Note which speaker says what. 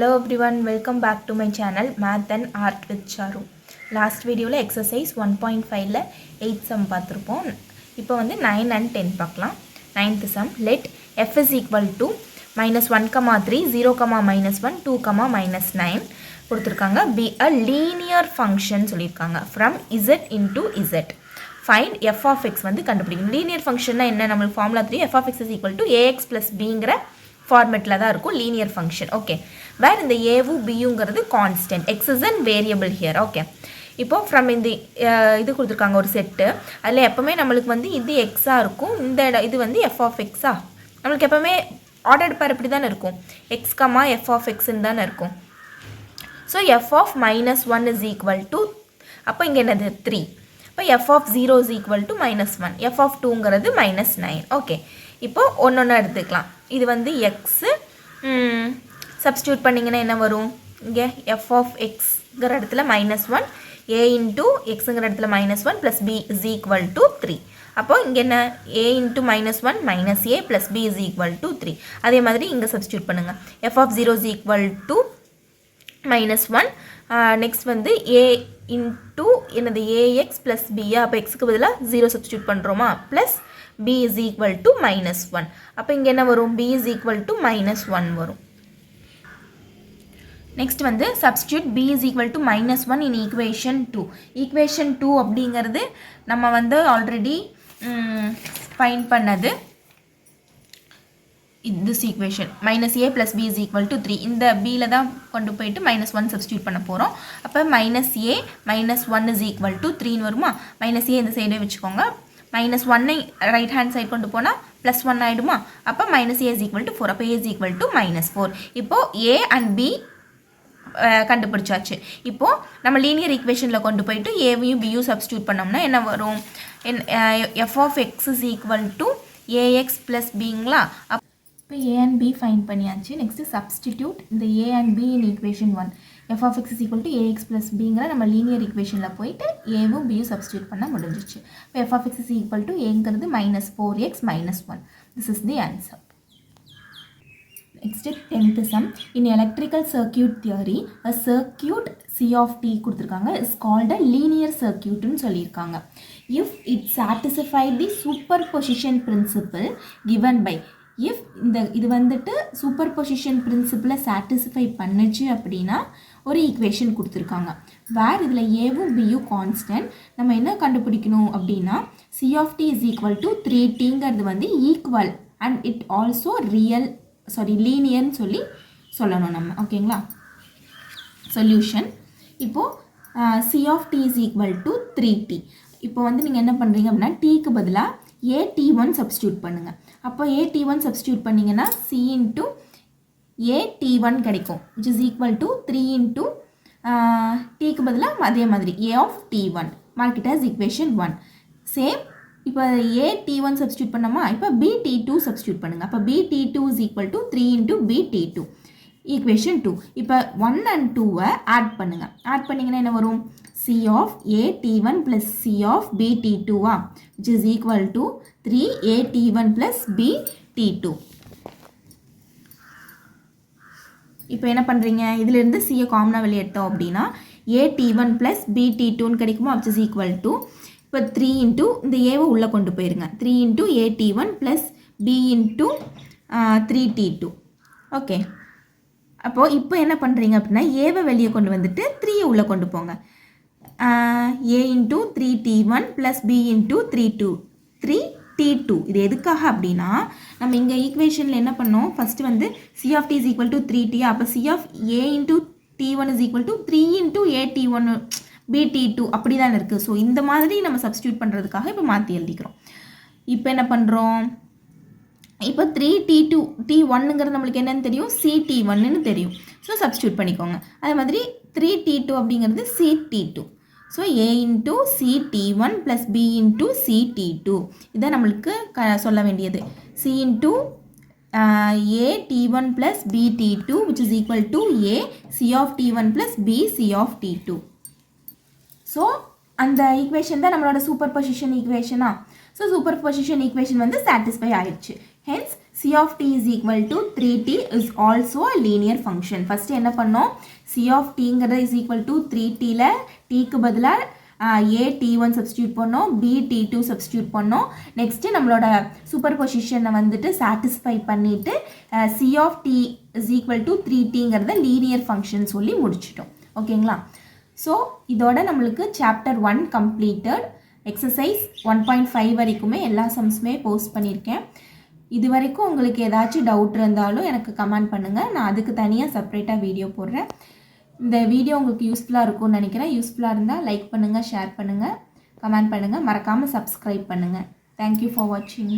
Speaker 1: Hello everyone, welcome back to my channel Math and Art with Charu. Last video la exercise 1.5 la 8 sum பார்த்திருப்போம். இப்போ வந்து 9 and 10 பார்க்கலாம். 9th sum, let f is equal to -1, 3, 0, -1, 2, -9 கொடுத்திருக்காங்க. Be a linear function சொல்லிருக்காங்க from z into z. Find f of x வந்து கண்டுபிடிக்கணும். linear functionனா என்ன? நம்ம formula 3 f of x is equal to ax plus bங்கற ஃபார்மட்ல தான் இருக்கும் linear function. ஓகே, வேர் இந்த ஏவும் பியுங்கிறது constant, x is and variable here. Okay, இப்போ ஃப்ரம் இந்த இது கொடுத்துருக்காங்க ஒரு செட்டு, அதில் எப்போவுமே நம்மளுக்கு வந்து இது எக்ஸாக இருக்கும், இந்த இது வந்து எஃப் ஆஃப் எக்ஸா, நம்மளுக்கு எப்போவுமே ஆர்டர்டு பேர் இப்படி தானே இருக்கும், எக்ஸ் கமா எஃப் ஆஃப் எக்ஸ்ன்னு தானே இருக்கும். So f of -1 is equal to, அப்போ இங்கே என்னது 3, இப்போ f of 0 is equal to -1, f of 2ங்கிறது -9. ஓகே, இப்போது ஒன்று எடுத்துக்கலாம். இது வந்து எக்ஸு, சப்ஸ்டியூட் பண்ணிங்கன்னா என்ன வரும், இங்கே எஃப் ஆஃப் எக்ஸ்ங்கிற இடத்துல -1, ஏ இன்ட்டு எக்ஸுங்கிற இடத்துல -1 plus b is equal to 3. அப்போ இங்கே என்ன, a into -1 -a plus b is equal to 3. அதே மாதிரி இங்கே சப்ஸ்டியூட் பண்ணுங்கள். F of 0 is equal to -1, next வந்து ஏ இன்ட்டு என்னது ஏஎக்ஸ் ப்ளஸ் பியா, அப்போ எக்ஸுக்கு பதிலாக 0 சப்ஸ்டியூட் பண்ணுறோமா, plus b is equal to -1. அப்போ இங்கே என்ன வரும், b is equal to -1 வரும். நெக்ஸ்ட் வந்து substitute b is equal to -1 in equation 2. equation 2 அப்படிங்கிறது நம்ம வந்து ஆல்ரெடி ஃபைண்ட் பண்ணது. this equation -a plus b is equal to 3, இந்த bல தான் கொண்டு போயிட்டு -1 சப்ஸ்டியூட் பண்ண போகிறோம். அப்போ -a -1 is equal to 3 வருமா, -a இந்த சைடே வச்சுக்கோங்க, -1 ரைட் ஹேண்ட் சைட் கொண்டு போனால் +1 ஆகிடுமா, அப்போ -a is equal to 4, அப்போ a is equal to -4. இப்போது a and b கண்டுபிடிச்சாச்சு. இப்போது நம்ம லீனியர் ஈக்குவேஷனில் கொண்டு போயிட்டு ஏவையும் பியும் சப்ஸ்டியூட் பண்ணோம்னா என்ன வரும், f of x is equal to ax plus bங்களா. இப்போ a and b ஃபைண்ட் பண்ணியாச்சு. நெக்ஸ்ட்டு சப்ஸ்டிடியூட் இந்த a and b in equation 1. f of x is equal to ax plus bங்கிற நம்ம லீனியர் ஈக்குவேஷனில் போயிட்டு ஏவும் பியும் சப்ஸ்டியூட் பண்ண முடிஞ்சிச்சு. இப்போ f of x is equal to aங்கிறது -4x -1. This is the answer. Next 10th sum. In electrical circuit theory, a circuit C of t கொடுத்துருக்காங்க is called a linear circuit ன்னு சொல்லியிருக்காங்க. If it satisfies the superposition principle given by, if இது வந்துட்டு super position பிரின்சிபிளை satisfy பண்ணுச்சு அப்படின்னா ஒரு equation கொடுத்துருக்காங்க. வேர் இதில் ஏவும் பியும் கான்ஸ்டன்ட், நம்ம என்ன கண்டுபிடிக்கணும் அப்படின்னா c of t is equal to 3tங்கிறது வந்து ஈக்குவல் அண்ட் இட் ஆல்சோ லீனியர்னு சொல்லணும் நம்ம. ஓகேங்களா, சொல்யூஷன். இப்போது c of t is equal to 3t. இப்போ வந்து நீங்கள் என்ன பண்ணுறீங்க அப்படின்னா டீக்கு பதிலாக AT1 சப்ஸ்டியூட் பண்ணுங்கள். அப்போ AT1 சப்ஸ்டியூட் பண்ணிங்கன்னா C இன்ட்டு AT1 கிடைக்கும், which is equal to 3 into டீக்கு பதிலாக அதே மாதிரி A of T1, mark it as equation 1. Same இப்போ AT1 சப்ஸ்டியூட் பண்ணோமா, இப்போ BT2 சப்ஸ்டியூட் பண்ணுங்கள். அப்போ BT2 is equal to 3 into BT2, equation 2. இப்போ 1 and 2 ஆட் பண்ணுங்கள். ஆட் பண்ணிங்கன்னா என்ன வரும், C of AT1 plus C of BT2 which is equal to 3AT1 plus BT2. இப்போ என்ன பண்ணுறீங்க, இதிலிருந்து C காமனாக வெளியே எடுத்தோம் அப்படின்னா AT1 plus BT2 கிடைக்குமா, which is equal to, இப்போ 3 இன்ட்டு இந்த ஏவை உள்ளே கொண்டு போயிருங்க, 3 into AT1 plus B into 3T2. Okay, அப்போது இப்போ என்ன பண்ணுறீங்க அப்படின்னா ஏவை வெளியே கொண்டு வந்துட்டு 3 உள்ளே கொண்டு போங்க. a into 3t1 plus b into 3t2. இது எதுக்காக அப்படின்னா நம்ம இங்கே ஈக்குவேஷனில் என்ன பண்ணோம், ஃபஸ்ட்டு வந்து c of t is equal to 3t, அப்போ c of a into t1 is equal to 3 into at1 bt2 அப்படி தான் இருக்குது. ஸோ இந்த மாதிரி நம்ம சப்ஸ்டியூட் பண்ணுறதுக்காக இப்போ மாற்றி எழுதிக்கிறோம். இப்போ என்ன பண்ணுறோம், இப்போ 3t2 t1ங்கிறது நம்மளுக்கு என்னென்னு தெரியும், ct1ன்னு தெரியும். ஸோ சப்ஸ்டியூட் பண்ணிக்கோங்க. அதே மாதிரி 3t2 அப்படிங்கிறது ct2. So a into ct1 plus b into ct2 இதான் நம்மளுக்கு சொல்ல வேண்டியது. c into a t1 plus bt2 which is equal to a c of t1 plus b c of t2. So அந்த equation தான் நம்மளோட superposition ஈக்குவேஷனா. So superposition equation வந்து satisfy ஆயிடுச்சு. Hence C of t is equal to 3t is also a linear function. First என்ன பண்ணோம், C of tங்கிறது is equal to 3tல tக்கு பதிலாக a t1 substitute பண்ணோம், b t2 substitute பண்ணோம். Next நம்மளோட super பொசிஷனை வந்துட்டு சாட்டிஸ்ஃபை பண்ணிவிட்டு C of t is equal to 3tங்கிறத லீனியர் ஃபங்க்ஷன் சொல்லி முடிச்சிட்டோம். ஓகேங்களா? ஸோ இதோட நம்மளுக்கு சாப்டர் 1 கம்ப்ளீட்டட். எக்ஸசைஸ் 1.5 வரைக்குமே எல்லா சம்ஸுமே போஸ்ட் பண்ணியிருக்கேன். இது வரைக்கும் உங்களுக்கு ஏதாச்சும் டவுட் இருந்தாலும் எனக்கு கமெண்ட் பண்ணுங்கள், நான் அதுக்கு தனியாக செப்பரேட்டாக வீடியோ போடுறேன். இந்த வீடியோ உங்களுக்கு யூஸ்ஃபுல்லாக இருக்கும்னு நினைக்கிறேன். யூஸ்ஃபுல்லாக இருந்தால் லைக் பண்ணுங்கள், ஷேர் பண்ணுங்கள், கமெண்ட் பண்ணுங்கள், மறக்காமல் சப்ஸ்கிரைப் பண்ணுங்கள். தேங்க்யூ ஃபார் வாட்சிங்.